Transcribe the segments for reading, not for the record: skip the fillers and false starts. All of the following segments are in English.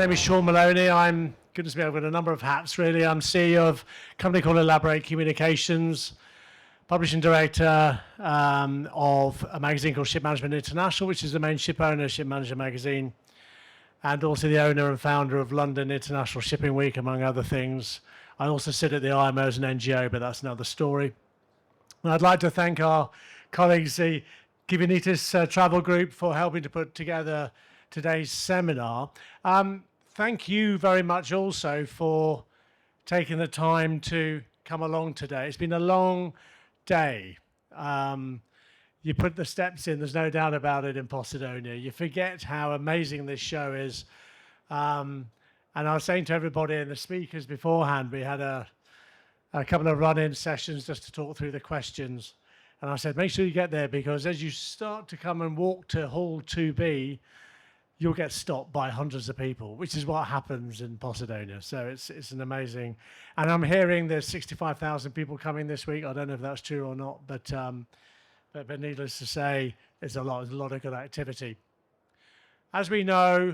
name is Sean Moloney. Goodness me, I've got a number of hats really. I'm CEO of a company called Elaborate Communications, publishing director of a magazine called Ship Management International, which is the main ship owner, ship manager magazine, and also the owner and founder of London International Shipping Week, among other things. I also sit at the IMO as an NGO, but that's another story. And I'd like to thank our colleagues, the Kivinitis Travel Group, for helping to put together today's seminar. Thank you very much also for taking the time to come along today. It's been a long day. You put the steps in, there's no doubt about it, in Posidonia. You forget how amazing this show is. And I was saying to everybody and the speakers beforehand, we had a couple of run-in sessions just to talk through the questions. And I said, make sure you get there, because as you start to come and walk to Hall 2B, you'll get stopped by hundreds of people, which is what happens in Posidonia. So it's an amazing, and I'm hearing there's 65,000 people coming this week. I don't know if that's true or not, but needless to say, there's a lot of good activity. As we know,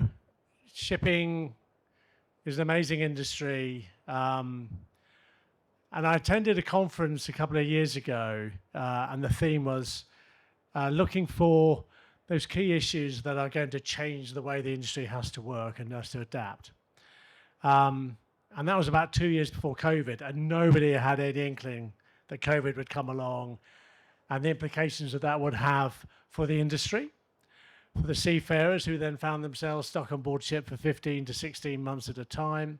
shipping is an amazing industry. And I attended a conference a couple of years ago, and the theme was looking for those key issues that are going to change the way the industry has to work and has to adapt. And that was about 2 years before COVID, and nobody had any inkling that COVID would come along and the implications that would have for the industry, for the seafarers who then found themselves stuck on board ship for 15 to 16 months at a time,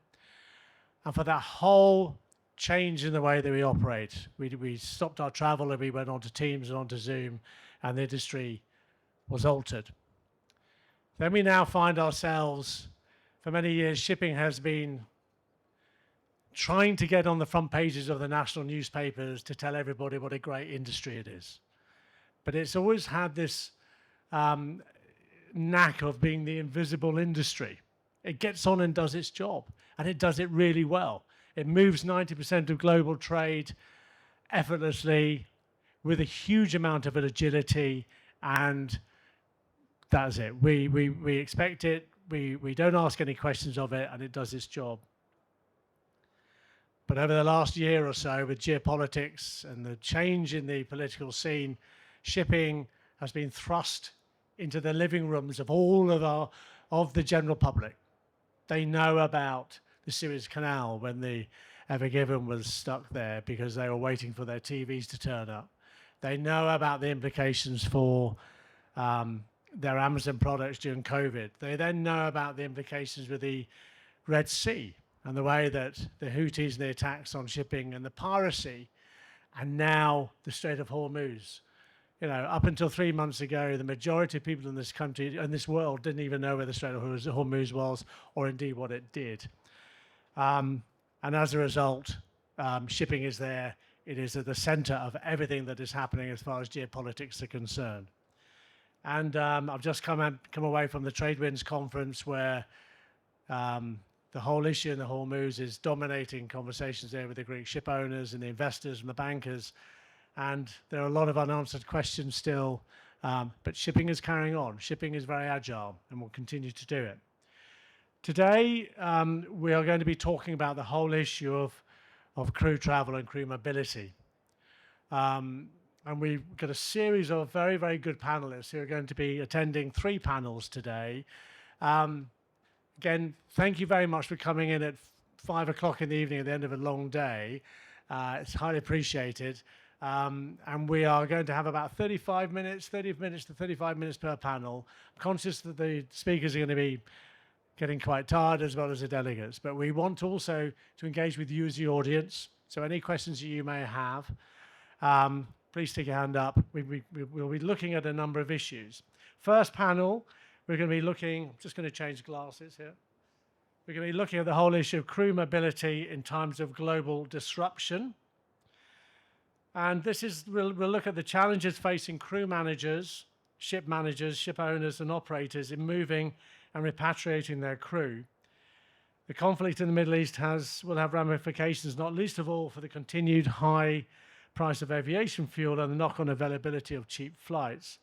and for that whole change in the way that we operate. We stopped our travel and we went on to Teams and on to Zoom, and the industry was altered. Then we now find ourselves, for many years, shipping has been trying to get on the front pages of the national newspapers to tell everybody what a great industry it is. But it's always had this knack of being the invisible industry. It gets on and does its job, and it does it really well. It moves 90% of global trade effortlessly with a huge amount of agility, and that's it. We expect it, we don't ask any questions of it, and it does its job. But over the last year or so, with geopolitics and the change in the political scene, shipping has been thrust into the living rooms of all of the general public. They know about the Suez Canal when the Ever Given was stuck there because they were waiting for their TVs to turn up. They know about the implications for their Amazon products during COVID. They then know about the implications with the Red Sea and the way that the Houthis and the attacks on shipping and the piracy, and now the Strait of Hormuz. You know, up until 3 months ago, the majority of people in this country and this world didn't even know where the Strait of Hormuz was, or indeed what it did. And as a result, shipping is there. It is at the center of everything that is happening as far as geopolitics are concerned. And I've just come away from the TradeWinds conference, where the whole issue in the Hormuz is dominating conversations there with the Greek ship owners and the investors and the bankers. And there are a lot of unanswered questions still, but shipping is carrying on. Shipping is very agile and will continue to do it. Today, we are going to be talking about the whole issue of crew travel and crew mobility. And we've got a series of very, very good panelists who are going to be attending 3 panels today. Again, thank you very much for coming in at 5 o'clock in the evening at the end of a long day. It's highly appreciated. And we are going to have about 30 minutes to 35 minutes per panel. I'm conscious that the speakers are going to be getting quite tired, as well as the delegates. But we want also to engage with you as the audience. So any questions that you may have, please stick your hand up. We'll be looking at a number of issues. First panel, we're going to be looking, I'm just going to change glasses here. We're going to be looking at the whole issue of crew mobility in times of global disruption. And we'll look at the challenges facing crew managers, ship owners, and operators in moving and repatriating their crew. The conflict in the Middle East will have ramifications, not least of all for the continued high price of aviation fuel and the knock-on availability of cheap flights.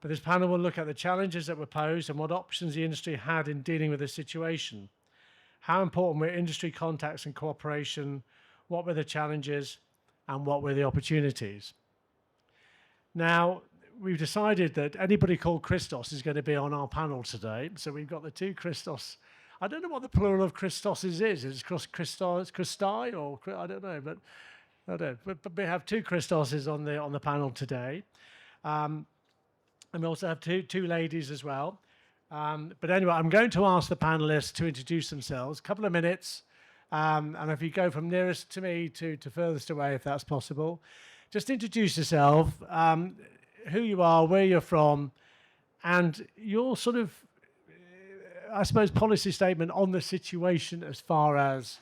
But this panel will look at the challenges that were posed and what options the industry had in dealing with this situation. How important were industry contacts and cooperation? What were the challenges and what were the opportunities? Now, we've decided that anybody called Christos is going to be on our panel today. So we've got the two Christos. I don't know what the plural of Christoses is. Is it Christi, or I don't know, but I don't. But we have two Christoses on the panel today, and we also have two ladies as well. But anyway, I'm going to ask the panelists to introduce themselves. A couple of minutes, and if you go from nearest to me to furthest away, if that's possible, just introduce yourself, who you are, where you're from, and your sort of, I suppose, policy statement on the situation as far as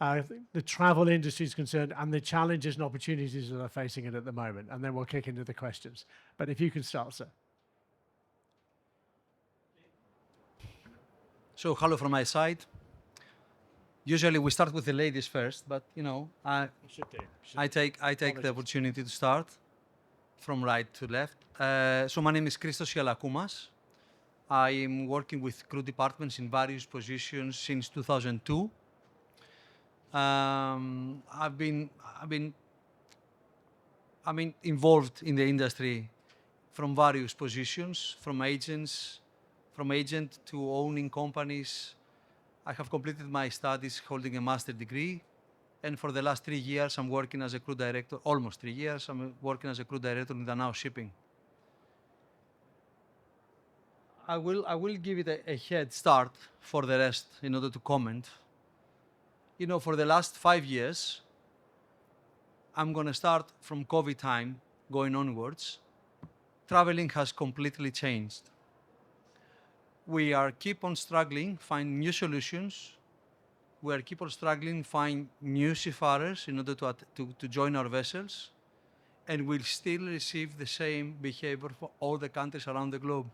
the travel industry is concerned and the challenges and opportunities that are facing it at the moment. And then we'll kick into the questions. But if you can start, sir. So hello from my side. Usually we start with the ladies first, but I take the opportunity to start from right to left. So my name is Christos Gialakoumas. I am working with crew departments in various positions since 2002. I've been involved in the industry from various positions, from agent to owning companies. I have completed my studies holding a master's degree, and for the last 3 years I'm working as a crew director, almost 3 years, I'm working as a crew director in Danao Shipping. I will give it a head start for the rest in order to comment. You know, for the last 5 years, I'm going to start from COVID time going onwards. Traveling has completely changed. We are keep on struggling, find new solutions. We are keep on struggling, find new seafarers in order to join our vessels, and we'll still receive the same behavior for all the countries around the globe.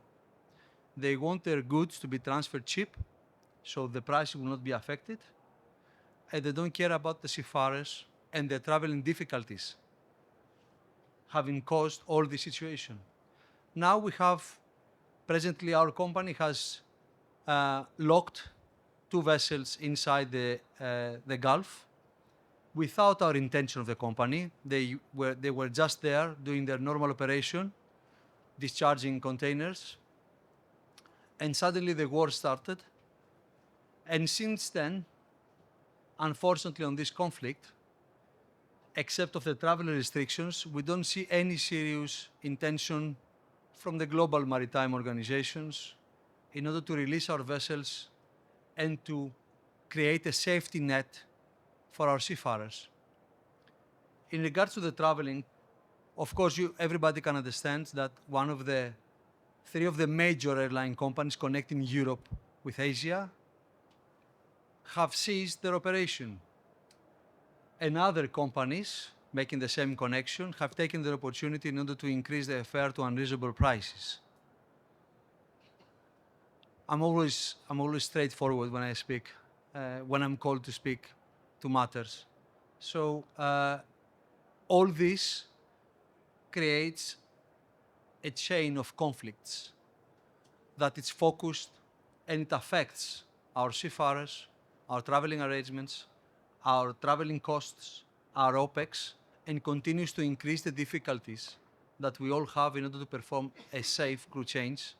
They want their goods to be transferred cheap, so the price will not be affected, and they don't care about the seafarers and the traveling difficulties having caused all this situation. Now we have, presently our company has locked 2 vessels inside the Gulf without our intention of the company. They were just there doing their normal operation, discharging containers, and suddenly the war started. And since then, unfortunately on this conflict, except of the travel restrictions, we don't see any serious intention from the global maritime organizations in order to release our vessels and to create a safety net for our seafarers. In regards to the traveling, of course, everybody can understand that one of the 3 of the major airline companies connecting Europe with Asia have ceased their operation. And other companies making the same connection have taken the opportunity in order to increase their fare to unreasonable prices. I'm always straightforward when I speak, when I'm called to speak to matters. So all this creates a chain of conflicts that it's focused, and it affects our seafarers, our traveling arrangements, our traveling costs, our OPEX, and continues to increase the difficulties that we all have in order to perform a safe crew change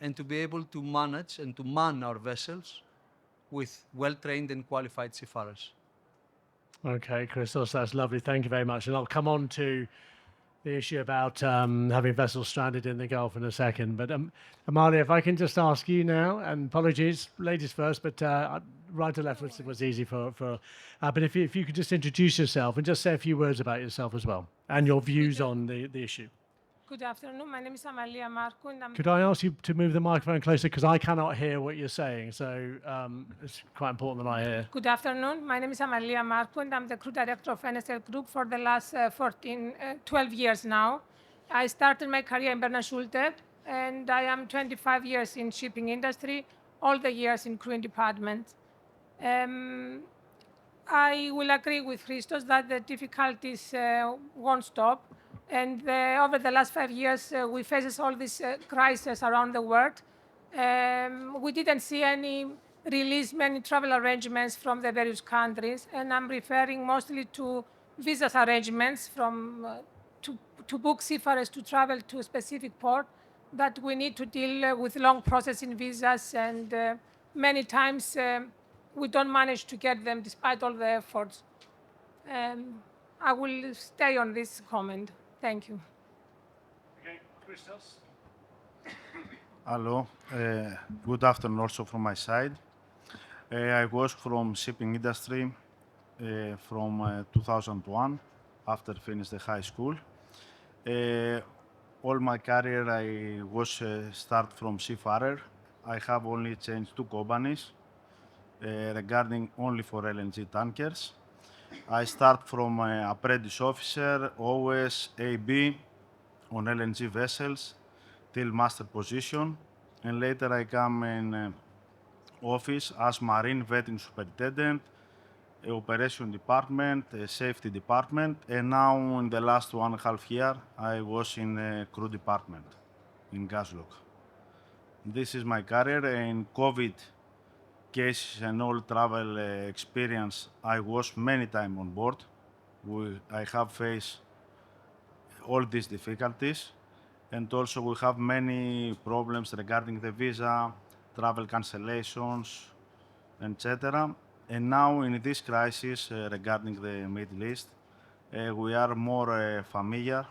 and to be able to manage and to man our vessels with well-trained and qualified seafarers. Okay, Christos, that's lovely. Thank you very much. And I'll come on to the issue about having vessels stranded in the Gulf in a second. But Amalia, if I can just ask you now, and apologies, ladies first, but right to left was easy but if you could just introduce yourself and just say a few words about yourself as well and your views on the issue. Good afternoon. My name is Amalia Marcou, and Could I ask you to move the microphone closer, because I cannot hear what you're saying, so it's quite important that I hear. Good afternoon. My name is Amalia Marcou, and I'm the crew director of NSL Group for the last 12 years now. I started my career in Bernard Schulte, and I am 25 years in shipping industry, all the years in crewing department. I will agree with Christos that the difficulties won't stop. And over the last 5 years, we faced all these crises around the world. We didn't see any release, many travel arrangements from the various countries, and I'm referring mostly to visa arrangements to book seafarers to travel to a specific port, that we need to deal with long processing visas, and many times we don't manage to get them despite all the efforts. I will stay on this comment. Thank you. Okay, Christos. Hello, good afternoon also from my side. I was from shipping industry from 2001 after finished the high school. All my career I was start from seafarer. I have only changed 2 companies regarding only for LNG tankers. I start from apprentice officer, OS, AB on LNG vessels till master position, and later I come in office as marine vetting superintendent, operation department, safety department, and now in the last 1.5 year I was in crew department in gas log. This is my career. In COVID cases and all travel experience, I was many times on board. I have faced all these difficulties, and also we have many problems regarding the visa, travel cancellations, etc. And now in this crisis regarding the Middle East, we are more familiar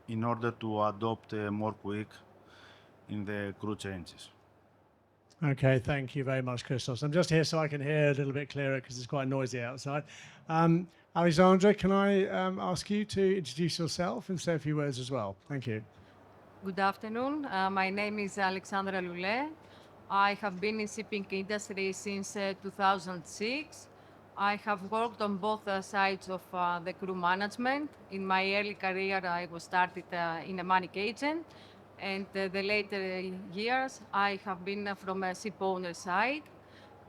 in order to adopt more quick in the crew changes. Okay, thank you very much, Christos. I'm just here so I can hear a little bit clearer because it's quite noisy outside. Alexandra, can I ask you to introduce yourself and say a few words as well? Thank you. Good afternoon. My name is Alexandra Loulé. I have been in shipping industry since 2006. I have worked on both sides of the crew management. In my early career, I was started in a manic agent, and the later years, I have been from a ship owner side.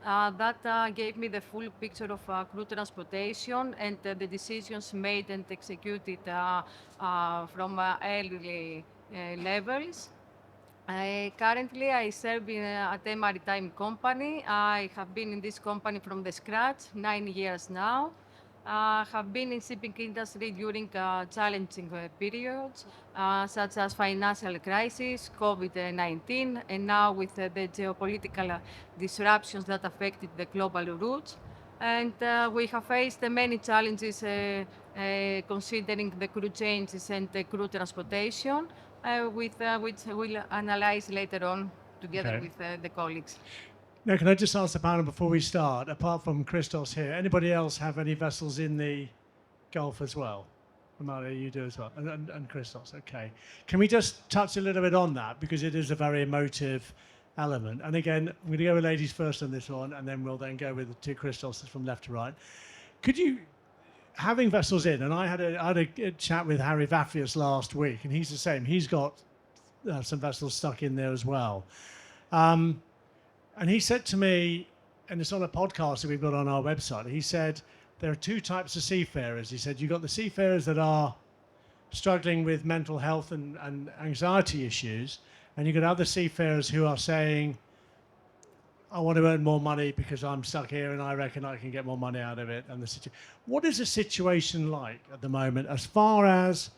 That gave me the full picture of crew transportation and the decisions made and executed from early levels. Currently, I serve at a maritime company. I have been in this company from the scratch, 9 years now. Have been in shipping industry during challenging periods, such as financial crisis, COVID-19, and now with the geopolitical disruptions that affected the global routes. And we have faced many challenges considering the crew changes and the crew transportation, which we'll analyze later on together Okay. with the colleagues. Now, can I just ask the panel before we start, apart from Christos here, anybody else have any vessels in the Gulf as well? Amalia, you do as well, and Christos, okay. Can we just touch a little bit on that, because it is a very emotive element. And again, I'm going to go with ladies first on this one, and then we'll then go with the two Christoses from left to right. Could you, having vessels in, and I had a chat with Harry Vafius last week, and he's the same. He's got some vessels stuck in there as well. And he said to me, and it's on a podcast that we've got on our website, he said, there are two types of seafarers. He said, you've got the seafarers that are struggling with mental health and anxiety issues, and you've got other seafarers who are saying, I want to earn more money because I'm stuck here and I reckon I can get more money out of it. And what is the situation like at the moment as far as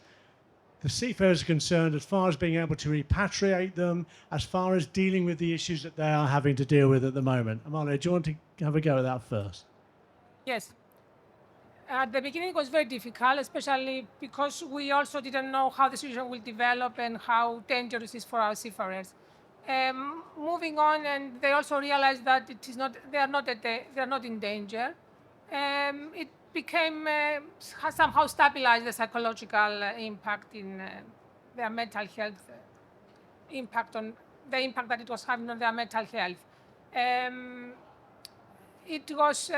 the seafarers are concerned, as far as being able to repatriate them, as far as dealing with the issues that they are having to deal with at the moment? Amalia, do you want to have a go at that first? Yes. At the beginning, it was very difficult, especially because we also didn't know how the situation will develop and how dangerous it is for our seafarers. Moving on, and they also realized that it is not, they are not in danger. It became has somehow stabilized the psychological impact in their mental health, impact that it was having on their mental health. It was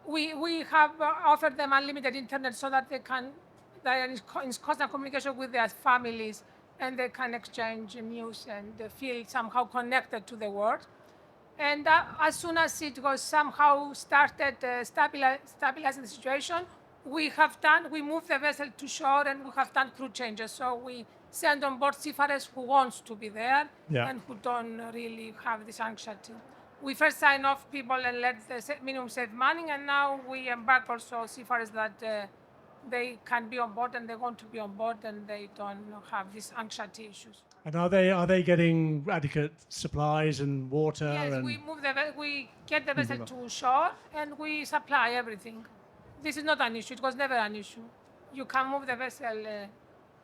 we have offered them unlimited internet so that they are in constant communication with their families, and they can exchange news and feel somehow connected to the world. And as soon as it was somehow started stabilizing the situation, we moved the vessel to shore and we have done crew changes. So we send on board seafarers who wants to be there and who don't really have this anxiety. We first sign off people and let the minimum safe manning, and now we embark also seafarers that they can be on board and they want to be on board and they don't have these anxiety issues. And are they getting adequate supplies and water? Yes, and we get the vessel to shore and we supply everything. This is not an issue. It was never an issue. You can move the vessel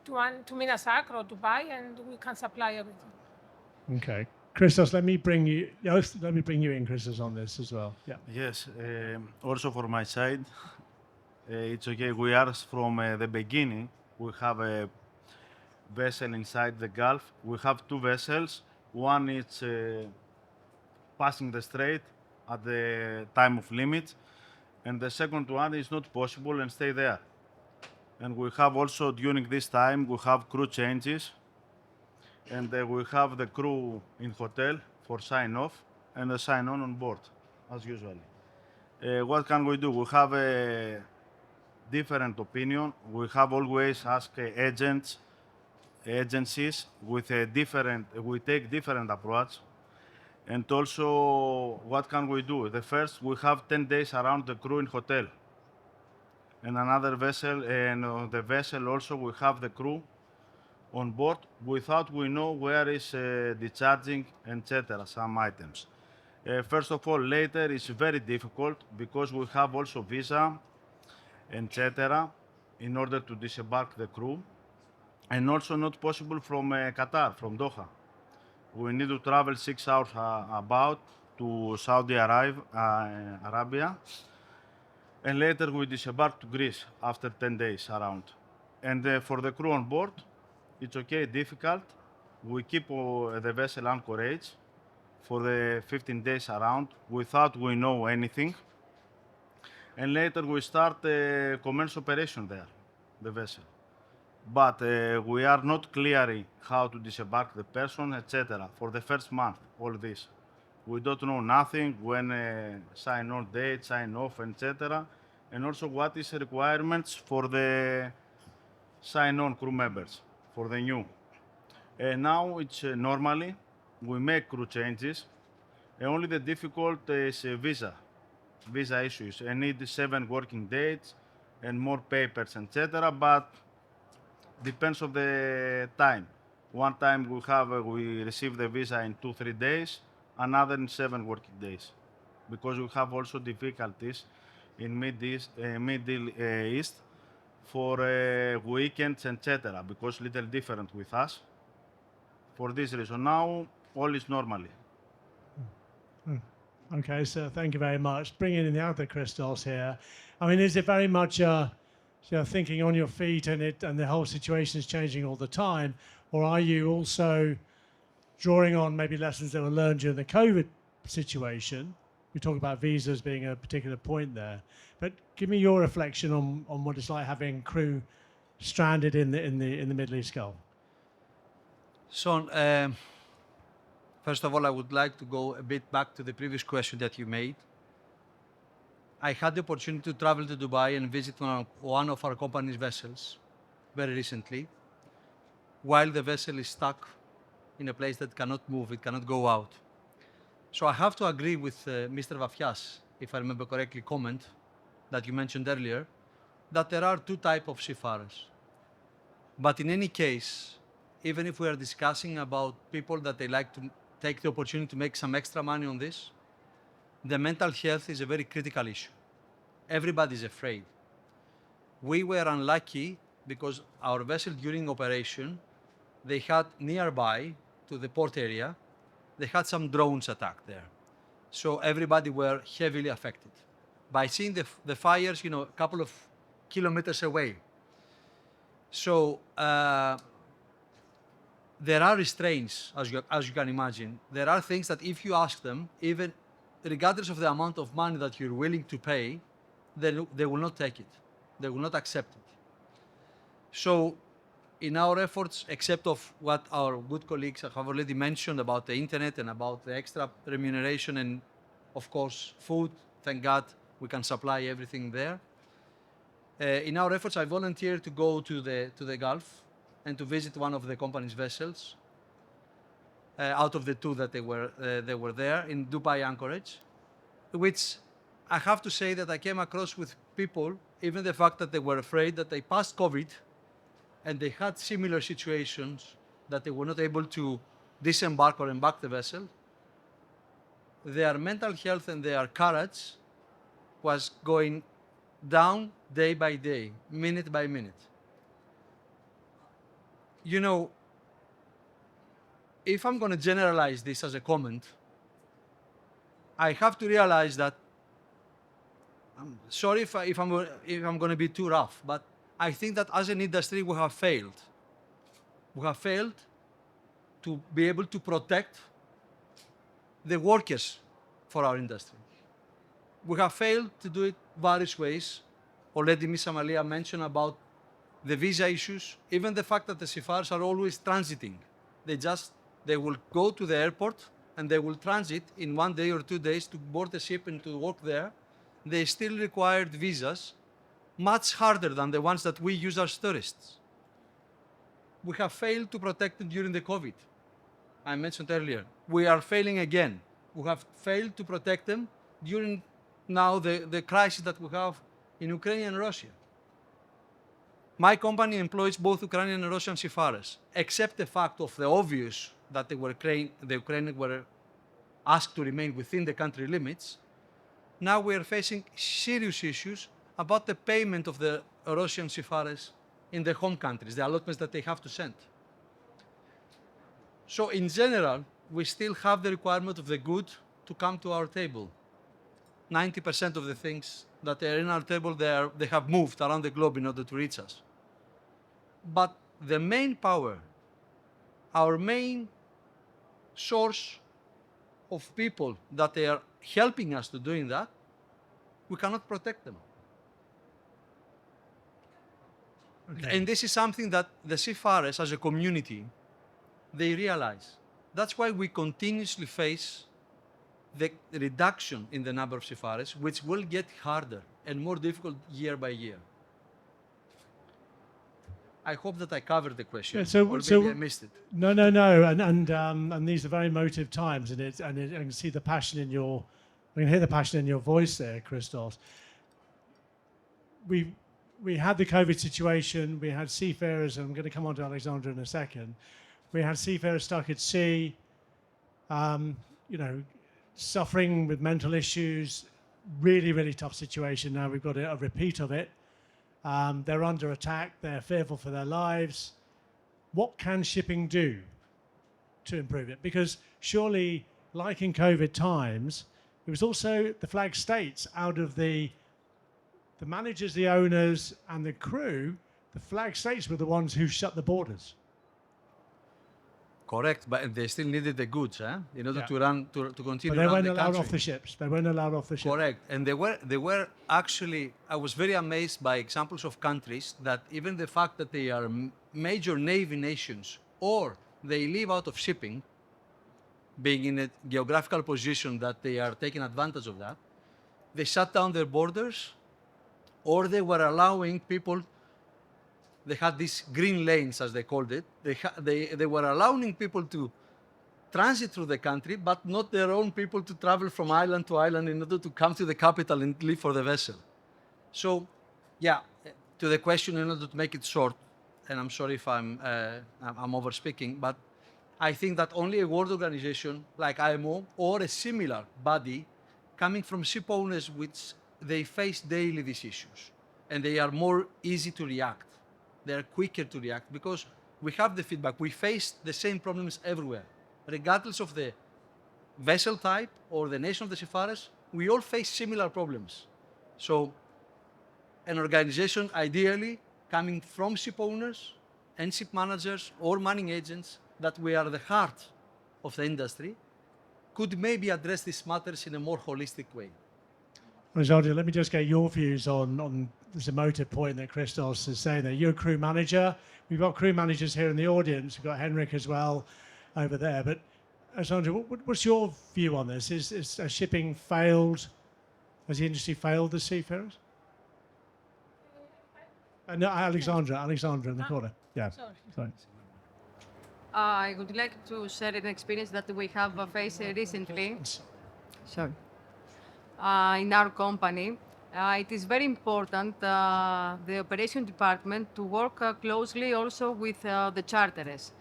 to Minas Acre or Dubai, and we can supply everything. Okay, Christos, let me bring you in, Christos, on this as well. Yeah. Yes, also for my side, it's okay. We are from the beginning. We have a vessel inside the Gulf. We have two vessels. One is passing the strait at the time of limit, and the second one is not possible and stay there. And we have also, during this time, we have crew changes, and we have the crew in hotel for sign off and the sign on board, as usual. What can we do? We have a different opinion. We have always asked agencies with a different, we take different approach. And also, what can we do? The first, we have 10 days around the crew in hotel. And another vessel, and on the vessel also we have the crew on board without we know where is discharging, etc., some items. First of all, later it's very difficult because we have also visa, etc., in order to disembark the crew. And also not possible from Qatar, from Doha. We need to travel 6 hours about to Saudi Arabia, and later we disembark to Greece after 10 days around. And for the crew on board, it's okay, difficult. We keep the vessel anchorage for the 15 days around without we know anything. And later we start commercial operation there, the vessel. But we are not clearing how to disembark the person, etc. For the first month, all this. We don't know nothing, when sign on date, sign off, etc. And also what is the requirements for the sign on crew members, for the new. Now it's normally, we make crew changes. Only the difficult is visa issues. I need 7 working days and more papers, etc. But depends of the time. One time we receive the visa in 2-3 days, another in 7 working days, because we have also difficulties in Middle East for weekends, etc. Because little different with us. For this reason, now all is normally. Okay, so thank you very much. Bringing in the other Christos here. I mean, is it very much thinking on your feet and the whole situation is changing all the time, or are you also drawing on maybe lessons that were learned during the COVID situation? We talk about visas being a particular point there, but give me your reflection on what it's like having crew stranded in the Middle East Gulf. Sean, first of all, I would like to go a bit back to the previous question that you made. I had the opportunity to travel to Dubai and visit one of our company's vessels very recently, while the vessel is stuck in a place that cannot move, it cannot go out. So I have to agree with Mr. Vafias, if I remember correctly, comment that you mentioned earlier, that there are 2 types of seafarers. But in any case, even if we are discussing about people that they like to take the opportunity to make some extra money on this, the mental health is a very critical issue. Everybody is afraid. We were unlucky because our vessel during operation, they had nearby to the port area, they had some drones attacked there. So everybody were heavily affected by seeing the fires, a couple of kilometers away. So there are restraints, as you can imagine. There are things that if you ask them, even regardless of the amount of money that you're willing to pay, they will not take it. They will not accept it. So in our efforts, except of what our good colleagues have already mentioned about the internet and about the extra remuneration and, of course, food, thank God we can supply everything there. In our efforts, I volunteered to go to the Gulf and to visit one of the company's vessels out of the two that they were there in Dubai Anchorage, which I have to say that I came across with people, even the fact that they were afraid that they passed COVID and they had similar situations that they were not able to disembark or embark the vessel. Their mental health and their courage was going down day by day, minute by minute. You know, if I'm going to generalize this as a comment, I have to realize that, I'm sorry if I'm going to be too rough, but I think that as an industry we have failed. We have failed to be able to protect the workers for our industry. We have failed to do it various ways. Already Ms. Amalia mentioned about the visa issues, even the fact that the seafarers are always transiting. They will go to the airport and they will transit in 1 day or 2 days to board the ship and to work there. They still required visas, much harder than the ones that we use as tourists. We have failed to protect them during the COVID. I mentioned earlier, we are failing again. We have failed to protect them during now the crisis that we have in Ukraine and Russia. My company employs both Ukrainian and Russian seafarers, except the fact of the obvious that the Ukrainians were asked to remain within the country limits. Now we are facing serious issues about the payment of the Russian seafarers in the home countries, the allotments that they have to send. So in general, we still have the requirement of the good to come to our table. 90% of the things that are in our table, they have moved around the globe in order to reach us. But the main power, our main source of people that they are helping us to doing that, we cannot protect them. Okay. And this is something that the seafarers as a community, they realize. That's why we continuously face the reduction in the number of seafarers, which will get harder and more difficult year by year. I hope that I covered the question, Yeah, or maybe I missed it. No, and these are very emotive times, and I can see the passion in your, I can hear the passion in your voice there, Christos. We had the COVID situation. We had seafarers, and I'm going to come on to Alexandra in a second. We had seafarers stuck at sea, suffering with mental issues. Really, really tough situation. Now we've got a repeat of it. They're under attack. They're fearful for their lives. What can shipping do to improve it? Because surely, like in COVID times, it was also the flag states out of the managers, the owners, and the crew. The flag states were the ones who shut the borders. Correct, but they still needed the goods, in order Yeah. to run to continue. But they run weren't the allowed country. off the ships. They weren't allowed off the ships. Correct, and they were actually. I was very amazed by examples of countries that even the fact that they are major navy nations or they live out of shipping, being in a geographical position that they are taking advantage of that, they shut down their borders, or they were allowing people. They had these green lanes, as they called it. They were allowing people to transit through the country, but not their own people to travel from island to island in order to come to the capital and leave for the vessel. So, yeah, to the question, in order to make it short, and I'm sorry if I'm over speaking, but I think that only a world organization like IMO or a similar body coming from ship owners, which they face daily these issues, and they are more easy to react. They are quicker to react because we have the feedback. We face the same problems everywhere. Regardless of the vessel type or the nation of the seafarers, we all face similar problems. So an organization ideally coming from ship owners and ship managers or manning agents, that we are the heart of the industry, could maybe address these matters in a more holistic way. Alexandra, let me just get your views on this emotive point that Christos is saying there. You're a crew manager. We've got crew managers here in the audience. We've got Henrik as well over there. But Alexandra, what's your view on this? Has shipping failed? Has the industry failed the seafarers? No, Alexandra in the corner. Yeah, sorry. I would like to share an experience that we have faced recently. Sorry. In our company, it is very important, the operation department, to work closely also with the charterers.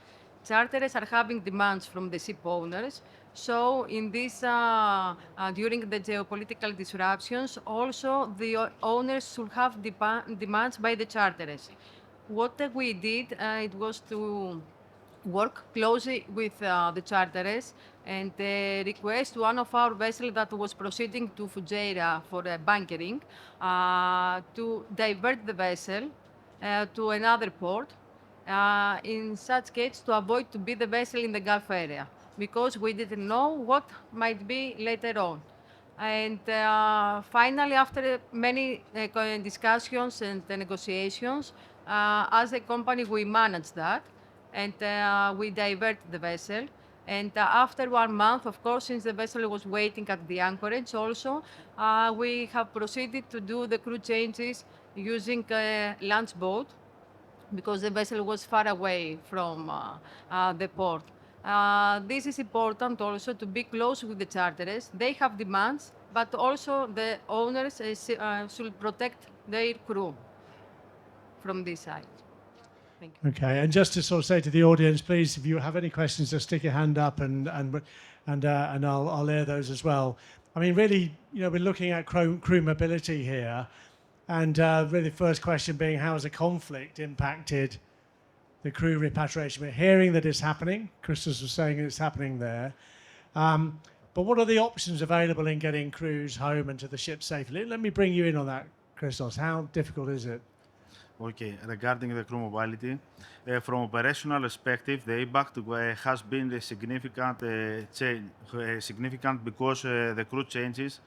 Charterers are having demands from the ship owners. So in this, during the geopolitical disruptions, also the owners should have demands by the charterers. What we did, it was to work closely with the charterers and request one of our vessels that was proceeding to Fujairah for bunkering to divert the vessel to another port. In such case, to avoid to be the vessel in the Gulf area, because we didn't know what might be later on. And finally, after many discussions and negotiations, as a company, we managed that and we divert the vessel. And after 1 month, of course, since the vessel was waiting at the anchorage also, we have proceeded to do the crew changes using a launch boat, because the vessel was far away from the port. This is important also to be close with the charterers. They have demands, but also the owners should protect their crew from this side. Thank you. Okay, and just to sort of say to the audience, please, if you have any questions, just stick your hand up, and I'll air those as well. I mean, really, we're looking at crew mobility here, and really, the first question being, how has a conflict impacted the crew repatriation? We're hearing that it's happening. Christos was saying it's happening there. But what are the options available in getting crews home and to the ship safely? Let me bring you in on that, Christos. How difficult is it? Okay, regarding the crew mobility, from operational perspective, the impact has been a significant significant because the crew changes,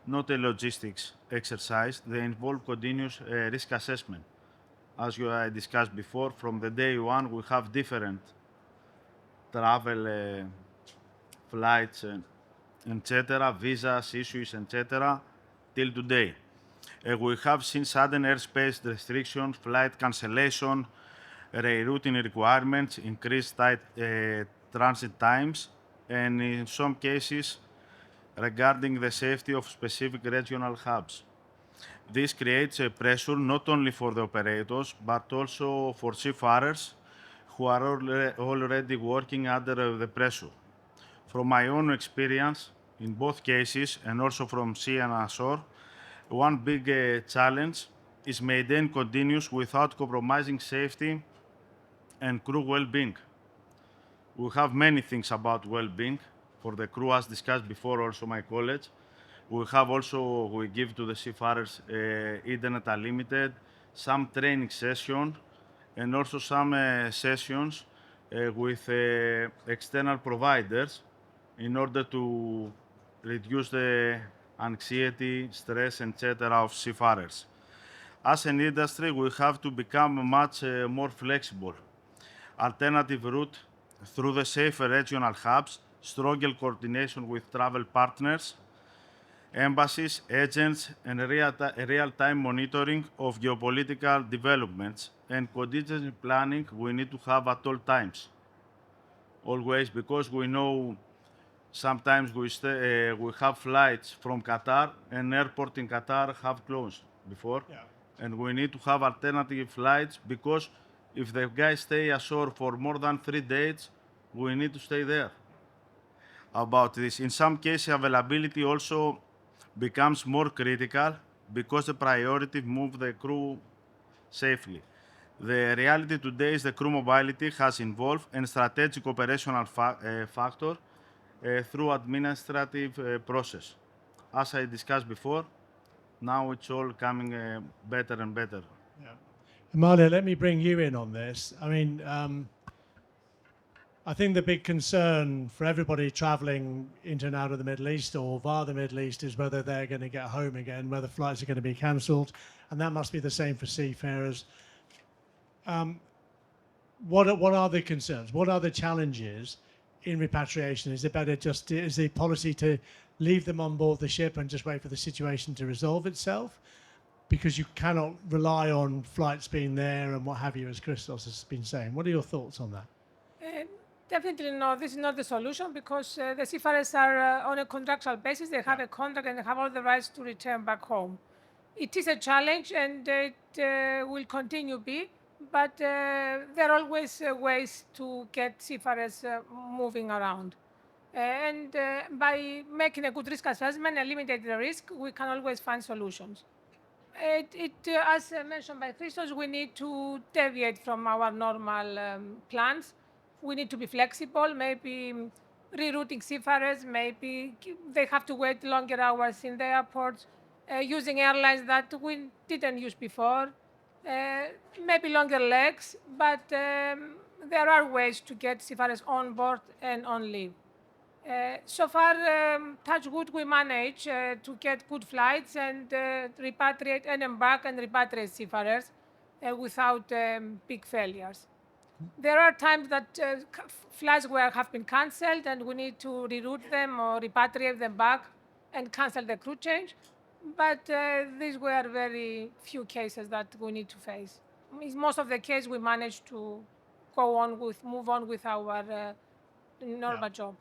not a logistics exercise. They involve continuous risk assessment. As you discussed before, from the day one, we have different travel flights, etc., visas, issues, etc., till today. We have seen sudden airspace restrictions, flight cancellation, rerouting requirements, increased transit times, and in some cases, regarding the safety of specific regional hubs. This creates a pressure not only for the operators, but also for seafarers who are already working under the pressure. From my own experience, in both cases, and also from sea and ashore, one big challenge is maintain continuous without compromising safety and crew well-being. We have many things about well-being for the crew, as discussed before, also my colleagues. We give to the seafarers Internet Unlimited, some training session, and also some sessions with external providers in order to reduce the anxiety, stress, etc. of seafarers. As an industry, we have to become much more flexible. Alternative route through the safer regional hubs, stronger coordination with travel partners, embassies, agents, and real-time monitoring of geopolitical developments and contingency planning we need to have at all times. Always, because we know sometimes we have flights from Qatar, and airport in Qatar have closed before. Yeah. And we need to have alternative flights, because if the guys stay ashore for more than 3 days, we need to stay there. About this, in some cases, availability also becomes more critical because the priority move the crew safely. The reality today is the crew mobility has involved a strategic operational factor through administrative process. As I discussed before, now it's all coming better and better. Yeah. Amalia, let me bring you in on this. I mean, I think the big concern for everybody traveling into and out of the Middle East or via the Middle East is whether they're going to get home again, whether flights are going to be cancelled, and that must be the same for seafarers. What are the concerns? What are the challenges in repatriation? Is it better is the policy to leave them on board the ship and just wait for the situation to resolve itself? because you cannot rely on flights being there and what have you, as Christos has been saying. What are your thoughts on that? Definitely no, this is not the solution because the seafarers are on a contractual basis. They have a contract and they have all the rights to return back home. It is a challenge and it will continue be, but there are always ways to get seafarers moving around. And by making a good risk assessment and limiting the risk, we can always find solutions. As mentioned by Christos, we need to deviate from our normal plans. We need to be flexible, maybe rerouting seafarers, maybe they have to wait longer hours in the airports, using airlines that we didn't use before, maybe longer legs, but there are ways to get seafarers on board and on leave. So far, touch wood, we manage to get good flights and repatriate and embark and repatriate seafarers without big failures. There are times that flights have been cancelled and we need to reroute them or repatriate them back and cancel the crew change. But these were very few cases that we need to face. In most of the cases, we manage to move on with our normal job.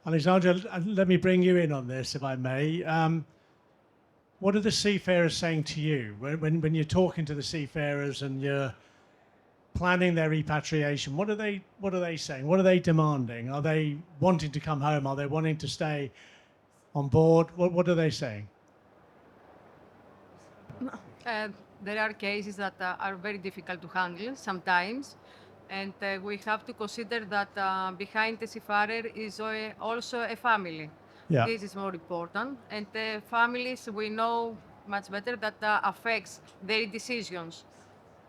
Alexandra, let me bring you in on this, if I may. What are the seafarers saying to you when you're talking to the seafarers and you're planning their repatriation? What are they saying? What are they demanding? Are they wanting to come home? Are they wanting to stay on board? What are they saying? There are cases that are very difficult to handle sometimes. And we have to consider that behind the seafarer is also a family. Yeah. This is more important. And families, we know much better that affects their decisions.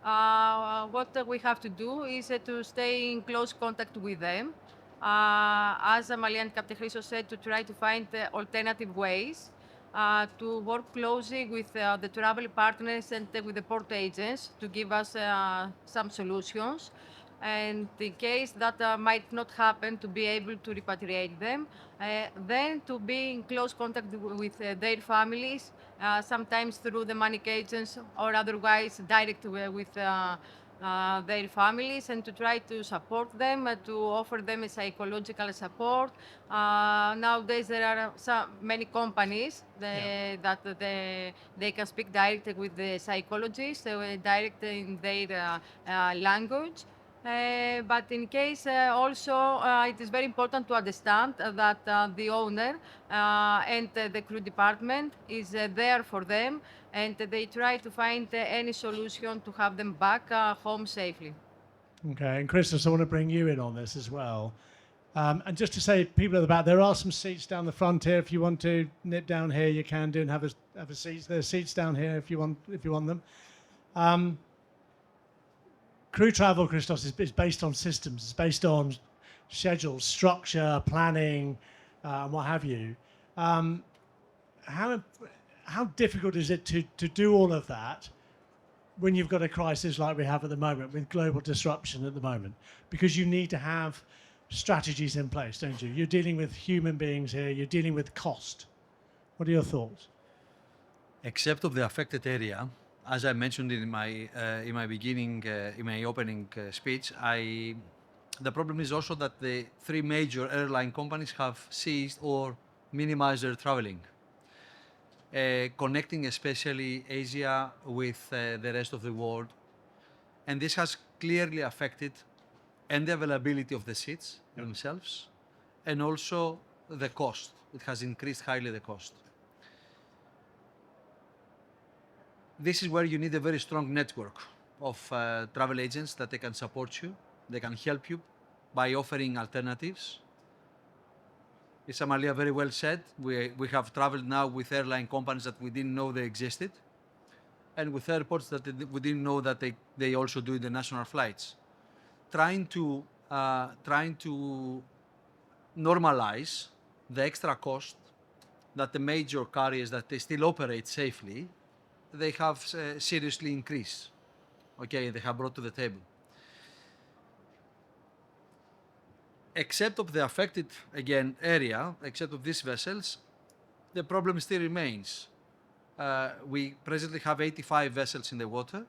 What we have to do is to stay in close contact with them. As Amalia and Captain Christos said, to try to find alternative ways to work closely with the travel partners and with the port agents to give us some solutions. And in case that might not happen, to be able to repatriate them, then to be in close contact with their families, sometimes through the money agents or otherwise direct with their families, and to try to support them, to offer them a psychological support. Nowadays, there are many companies that they can speak directly with the psychologists, direct in their language. But in case also, it is very important to understand that the owner and the crew department is there for them, and they try to find any solution to have them back home safely. Okay, and Christos, I want to bring you in on this as well. And just to say, people at the back, there are some seats down the front here. If you want to nip down here, you can do and have a seat. There's seats down here if you want them. Crew travel, Christos, is based on systems. It's based on schedules, structure, planning, what have you. How difficult is it to do all of that when you've got a crisis like we have at the moment with global disruption at the moment? Because you need to have strategies in place, don't you? You're dealing with human beings here. You're dealing with cost. What are your thoughts? Except of the affected area, as I mentioned in my beginning, in my opening speech, the problem is also that the three major airline companies have ceased or minimized their traveling, connecting especially Asia with the rest of the world. And this has clearly affected and the availability of the seats themselves, and also the cost. It has increased highly the cost. This is where you need a very strong network of travel agents that they can support you, they can help you by offering alternatives. As Amalia very well said, we have traveled now with airline companies that we didn't know they existed, and with airports that we didn't know that they also do international flights. Trying to normalize the extra cost that the major carriers that they still operate safely, they have seriously increased. Okay, they have brought to the table. Except of the affected, again, area, except of these vessels, the problem still remains. We presently have 85 vessels in the water,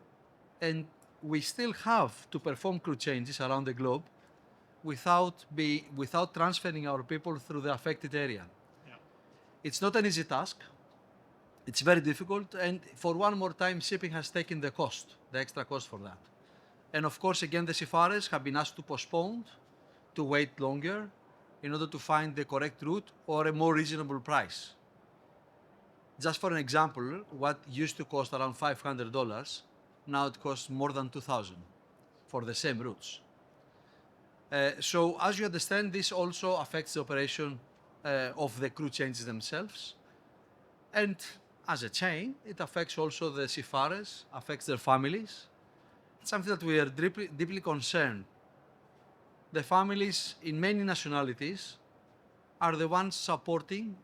and we still have to perform crew changes around the globe without transferring our people through the affected area. It's not an easy task. It's very difficult, and for one more time, shipping has taken the extra cost for that. And of course, again, the seafarers have been asked to postpone, to wait longer, in order to find the correct route or a more reasonable price. Just for an example, what used to cost around $500, now it costs more than $2,000 for the same routes. So as you understand, this also affects the operation of the crew changes themselves. And as a chain, it affects also the seafarers, affects their families. It's something that we are deeply concerned. The families in many nationalities are the ones supporting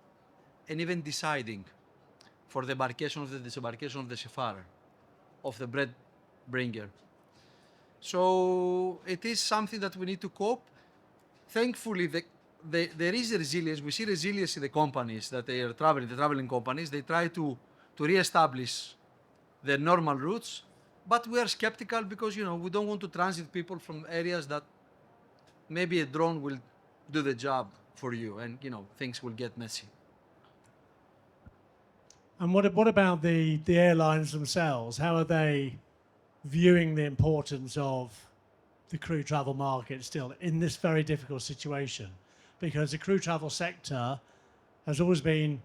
and even deciding for the embarkation of the disembarkation of the seafarer, of the bread bringer. So it is something that we need to cope. Thankfully, there is resilience. We see resilience in the companies that they are traveling, the traveling companies. They try to re-establish their normal routes, but we are skeptical because, we don't want to transit people from areas that maybe a drone will do the job for you and, things will get messy. And what about the airlines themselves? How are they viewing the importance of the crew travel market still in this very difficult situation? Because the crew travel sector has always been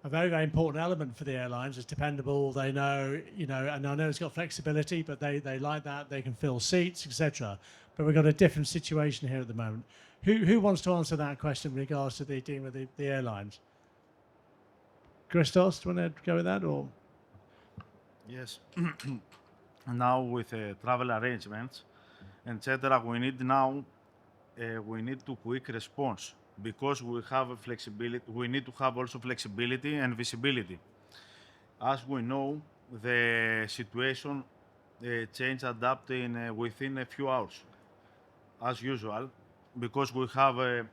a very, very important element for the airlines. It's dependable. They know, and I know it's got flexibility, but they like that. They can fill seats, etc. But we've got a different situation here at the moment. Who wants to answer that question in regards to the dealing with the airlines? Christos, do you want to go with that, or? Yes. Now with travel arrangements, etc., we need to quick response because we have a flexibility. We need to have also flexibility and visibility. As we know, the situation change adapt in within a few hours, as usual, because we have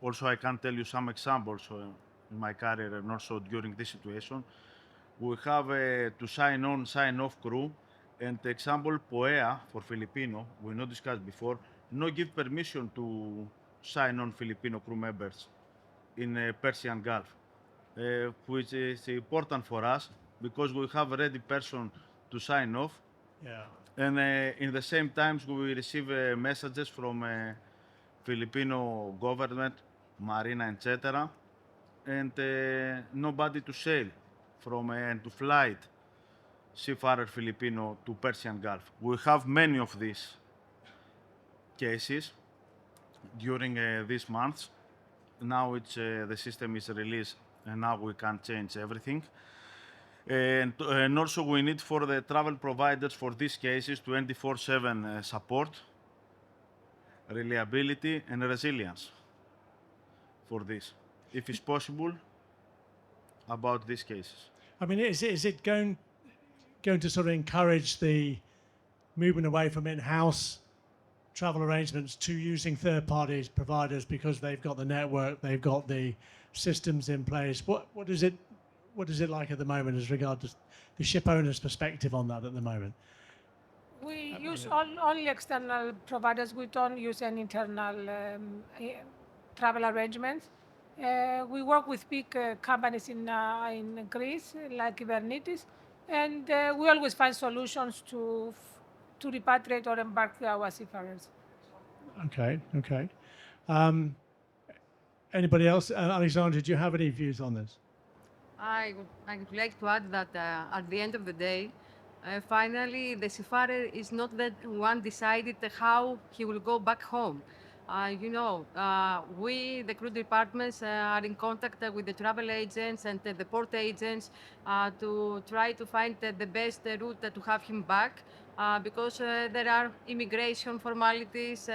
also I can tell you some examples in my career and also during this situation. We have to sign on, sign off crew, and example POEA for Filipino, we not discussed before, no give permission to sign on Filipino crew members in Persian Gulf, which is important for us because we have a ready person to sign off. Yeah. And in the same times, we receive messages from Filipino government, Marina, etc., and nobody to sail from and to flight seafarer Filipino to Persian Gulf. We have many of these cases during these months. Now it's the system is released, and now we can change everything. And also we need for the travel providers for these cases 24/7 support, reliability, and resilience for this, if it's possible, about these cases. I mean, is it going to sort of encourage the movement away from in-house travel arrangements to using third-party providers because they've got the network, they've got the systems in place? What is it like at the moment as regards to the ship owner's perspective on that at the moment? We use only external providers. We don't use any internal travel arrangements. We work with big companies in Greece, like Kubernetes, and we always find solutions to repatriate or embark our seafarers. Okay. Anybody else? Alexandra, do you have any views on this? I would like to add that at the end of the day, finally, the seafarer is not the one decided how he will go back home. We, the crew departments, are in contact with the travel agents and the port agents to try to find the best route to have him back because there are immigration formalities.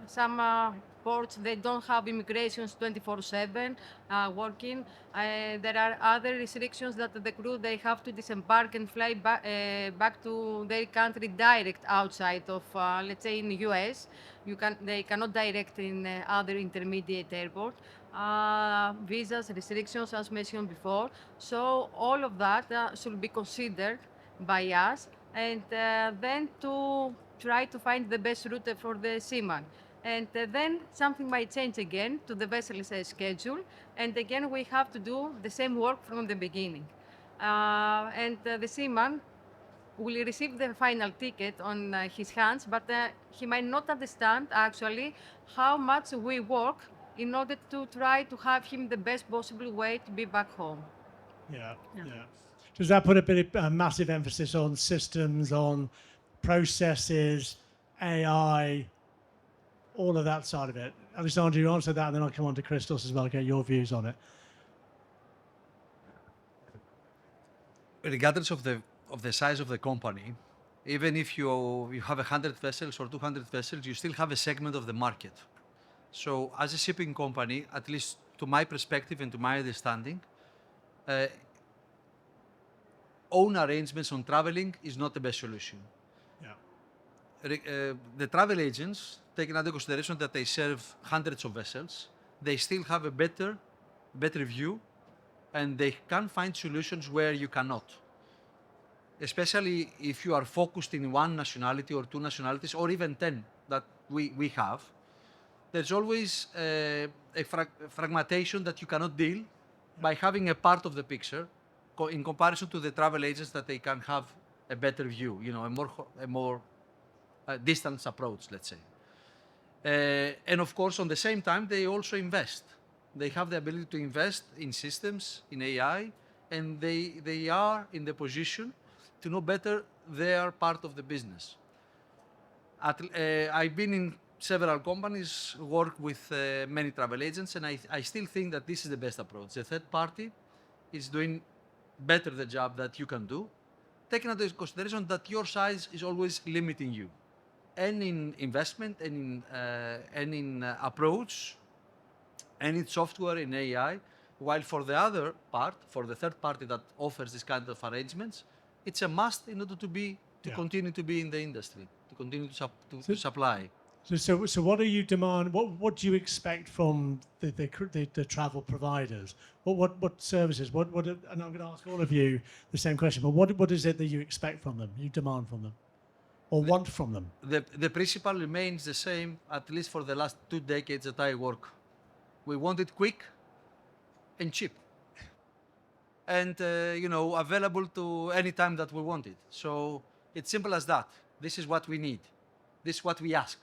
Some ports, they don't have immigrations 24/7 working. There are other restrictions that the crew, they have to disembark and fly back to their country direct outside of, let's say, in the US. They cannot direct in other intermediate airport. visas, restrictions, as mentioned before. So all of that should be considered by us, and then to try to find the best route for the seaman. And then something might change again to the vessel's schedule, and again we have to do the same work from the beginning. And the seaman will receive the final ticket on his hands, but he might not understand actually how much we work in order to try to have him the best possible way to be back home. Yeah, yeah. Does that put a bit of massive emphasis on systems, on processes, AI, all of that side of it? Alexander, you answer that, and then I'll come on to Christos as well, get your views on it. Regardless of the size of the company, even if you have 100 vessels or 200 vessels, you still have a segment of the market. So as a shipping company, at least to my perspective and to my understanding, own arrangements on traveling is not the best solution. Yeah. The travel agents, taking under consideration that they serve hundreds of vessels, they still have a better view, and they can find solutions where you cannot. Especially if you are focused in one nationality or two nationalities, or even 10 that we have, there's always a fragmentation that you cannot deal by having a part of the picture in comparison to the travel agents that they can have a better view, a more distance approach, let's say. And of course, on the same time, they also invest. They have the ability to invest in systems, in AI, and they are in the position to know better their part of the business. I've been in several companies, worked with many travel agents, and I still think that this is the best approach. The third party is doing better the job that you can do, taking into consideration that your size is always limiting you, and in investment, and in approach, and in software, in AI. While for the other part, for the third party that offers this kind of arrangements, it's a must in order to continue to be in the industry, to continue to supply. So what do you demand? What do you expect from the travel providers? What services? And I'm going to ask all of you the same question. But what is it that you expect from them? You demand from them, or want from them? The principle remains the same, at least for the last 2 decades that I work. We want it quick and cheap, and available to any time that we want it. So it's simple as that. This is what we need. This is what we ask.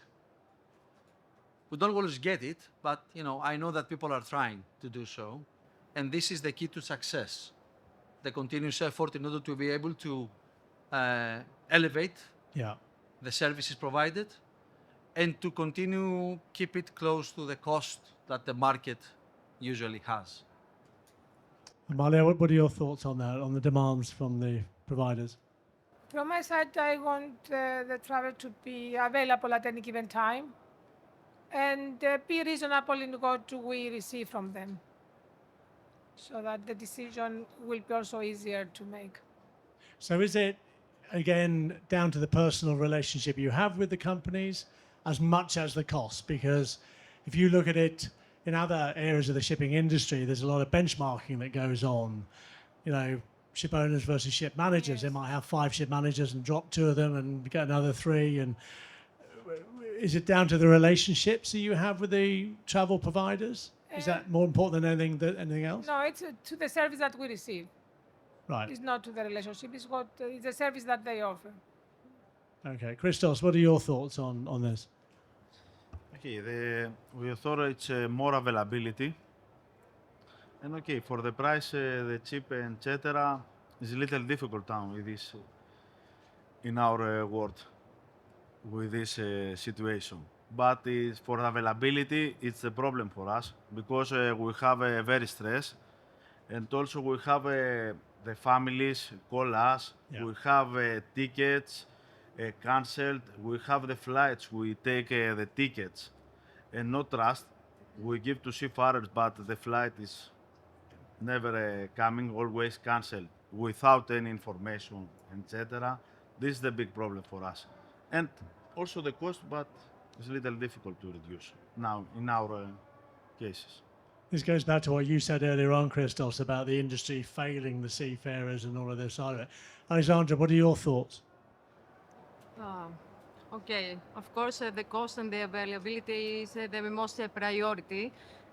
We don't always get it, but I know that people are trying to do so, and this is the key to success. The continuous effort in order to be able to elevate the services provided, and to continue keep it close to the cost that the market usually has. Amalia, what are your thoughts on that, on the demands from the providers? From my side, I want the travel to be available at any given time, and be reasonable in what we receive from them, so that the decision will be also easier to make. So is it, again, down to the personal relationship you have with the companies as much as the cost? Because if you look at it in other areas of the shipping industry, there's a lot of benchmarking that goes on. Ship owners versus ship managers. They might have 5 ship managers and drop 2 of them and get another 3. And is it down to the relationships that you have with the travel providers? Is that more important than anything else? No, it's to the service that we receive. Right. It's not to the relationship. It's the service that they offer. Okay. Christos, what are your thoughts on this? Okay, we thought it's more availability. And okay, for the price, the cheap, etc., is a little difficult now with this, in our world, with this situation. But for availability, it's a problem for us, because we have very stress, and also we have the families call us. Yeah. We have tickets cancelled. We have the flights. We take the tickets, and no trust. We give to seafarers, but the flight is never coming, always cancelled without any information, etc. This is the big problem for us, and also the cost, but it's a little difficult to reduce now in our cases. This goes back to what you said earlier on, Christos, about the industry failing the seafarers and all of this side of it. Alexandra, what are your thoughts? Okay, of course, the cost and the availability is the most priority,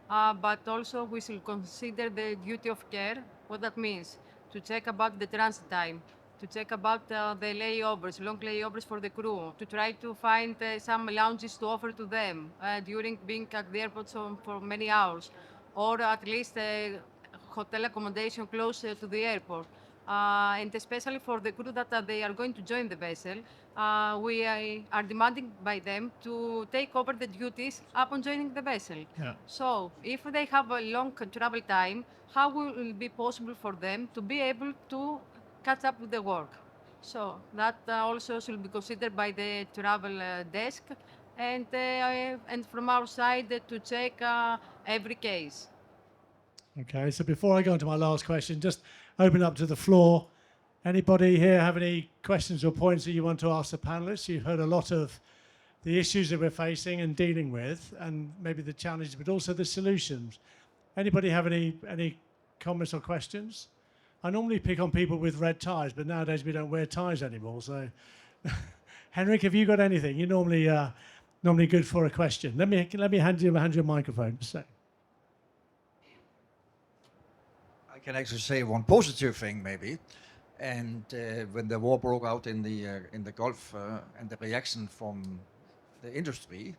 but also we should consider the duty of care. What that means, to check about the transit time, to check about the layovers, long layovers for the crew, to try to find some lounges to offer to them during being at the airport for many hours, or at least hotel accommodation closer to the airport. And especially for the crew that they are going to join the vessel, we are demanding by them to take over the duties upon joining the vessel. Yeah. So, if they have a long travel time, how will it be possible for them to be able to catch up with the work? So, that also should be considered by the travel desk and from our side to check every case. Okay, so before I go on to my last question, just open up to the floor. Anybody here have any questions or points that you want to ask the panelists? You've heard a lot of the issues that we're facing and dealing with, and maybe the challenges, but also the solutions. Anybody have any comments or questions? I normally pick on people with red ties, but nowadays we don't wear ties anymore. So, Henrik, have you got anything? You're normally good for a question. Let me hand you a microphone. Just a sec. I can actually say one positive thing, maybe. And when the war broke out in the Gulf and the reaction from the industry,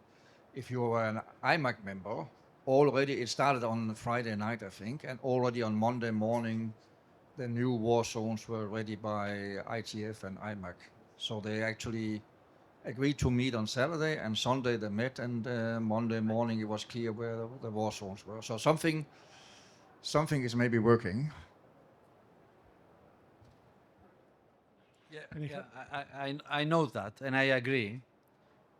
if you were an IMAC member, already it started on Friday night, I think, and already on Monday morning, the new war zones were ready by ITF and IMAC. So they actually agreed to meet on Saturday, and Sunday they met, and Monday morning it was clear where the war zones were. So something is maybe working. I know that, and I agree.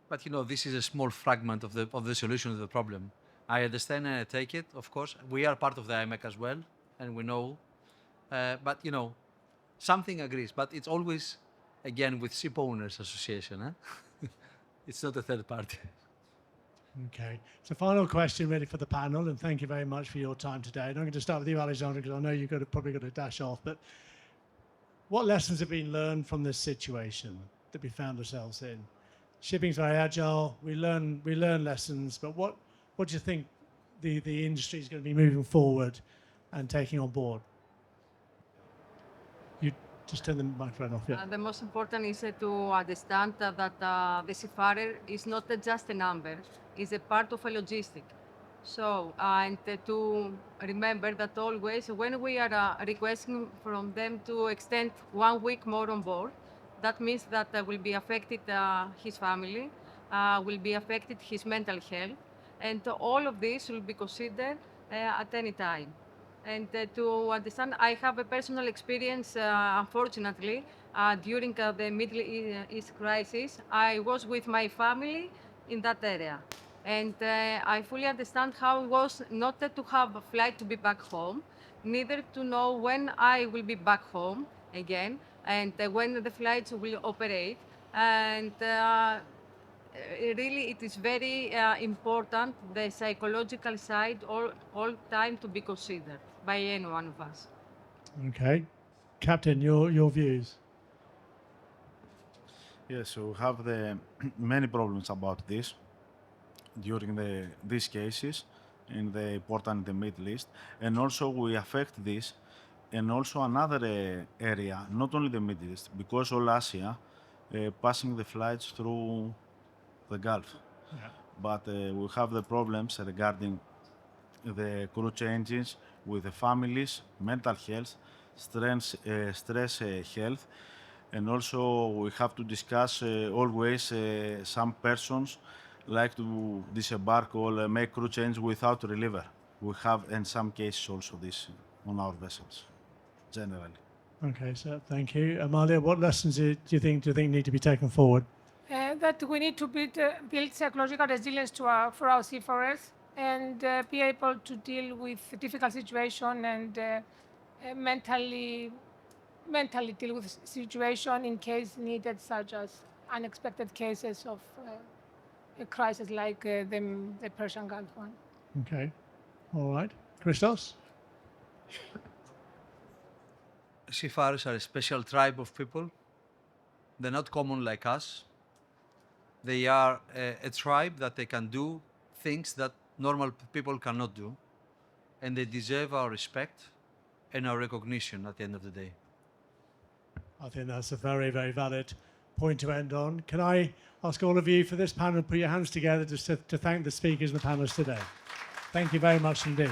But this is a small fragment of the solution of the problem. I understand and I take it. Of course, we are part of the IMEC as well, and we know. But something agrees. But it's always, again, with Ship Owners Association. It's not a third party. Okay. So final question really for the panel, and thank you very much for your time today. And I'm going to start with you, Alexandra, because I know you've probably got to dash off. But what lessons have been learned from this situation that we found ourselves in? Shipping's very agile. We learn lessons, but what do you think the industry is going to be moving forward and taking on board? You just turn the microphone off. Yeah. The most important is to understand that the seafarer is not just a number; is a part of a logistic. So, and to remember that always when we are requesting from them to extend 1 week more on board, that means that will be affected his family, will be affected his mental health, and all of this will be considered at any time. And to understand, I have a personal experience, unfortunately, during the Middle East crisis. I was with my family in that area. And I fully understand how it was not to have a flight to be back home, neither to know when I will be back home again, and when the flights will operate. And really, it is very important, the psychological side, all time to be considered by any one of us. Okay. Captain, your views. Yes, so we have many problems about this during these cases in the important in the Middle East, and also we affect this and also another area, not only the Middle East, because all Asia passing the flights through the Gulf. Yeah. But we have the problems regarding the crew changes with the families, mental health, stress health, and also we have to discuss always some persons like to disembark or make crew change without reliever. We have in some cases also this on our vessels, generally. Okay, so thank you. Amalia, what lessons do you think need to be taken forward? That we need to build psychological resilience for our seafarers and be able to deal with difficult situation and mentally deal with situation in case needed, such as unexpected cases of a crisis like the Persian Gulf one. Okay. All right. Christos? Seafarers are a special tribe of people. They're not common like us. They are a tribe that they can do things that normal people cannot do. And they deserve our respect and our recognition at the end of the day. I think that's a very, very valid point to end on. Can I ask all of you for this panel, put your hands together just to thank the speakers and the panelists today. Thank you very much indeed.